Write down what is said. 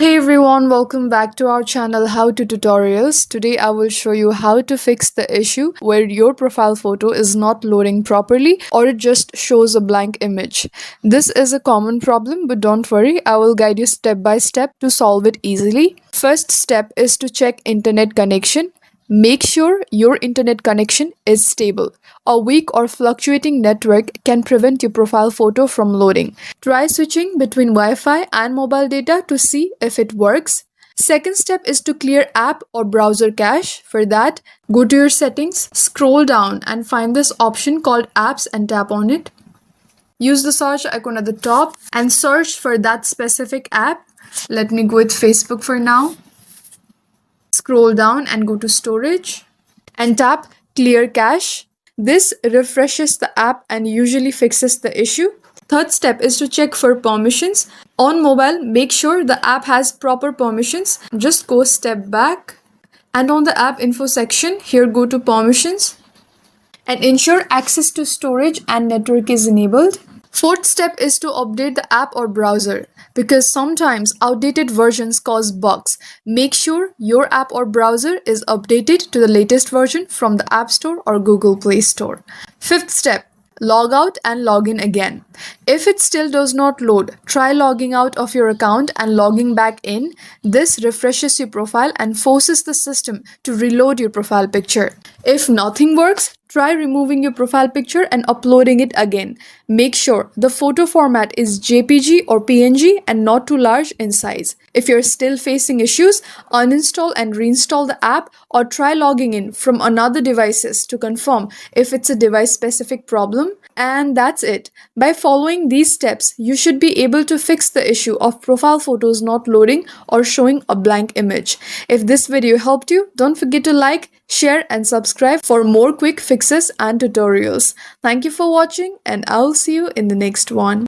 Hey everyone, welcome back to our channel How to Tutorials. Today I will show you how to fix the issue where your profile photo is not loading properly or it just shows a blank image. This is a common problem, but don't worry, I will guide you step by step to solve it easily. First step is to check internet connection. Make sure your internet connection is stable. A weak or fluctuating network can prevent your profile photo from loading. Try switching between Wi-Fi and mobile data to see if it works. Second step is to clear app or browser cache. For that, go to your settings, scroll down and find this option called apps and tap on it. Use the search icon at the top and search for that specific app. Let me go with Facebook for now. Scroll down and go to storage and tap clear cache. This refreshes the app and usually fixes the issue. Third step is to check for permissions. On mobile, make sure the app has proper permissions. Just go step back and on the app info section, here go to permissions and ensure access to storage and network is enabled. Fourth step is to update the app or browser because sometimes outdated versions cause bugs. Make sure your app or browser is updated to the latest version from the App Store or Google Play Store. Fifth step, log out and log in again. If it still does not load, try logging out of your account and logging back in. This refreshes your profile and forces the system to reload your profile picture. If nothing works, try removing your profile picture and uploading it again. Make sure the photo format is JPG or PNG and not too large in size. If you're still facing issues, uninstall and reinstall the app or try logging in from another devices to confirm if it's a device-specific problem. And that's it. By following these steps, you should be able to fix the issue of profile photos not loading or showing a blank image. If this video helped you, don't forget to like, share and subscribe for more quick fixes and tutorials. Thank you for watching and I'll see you in the next one.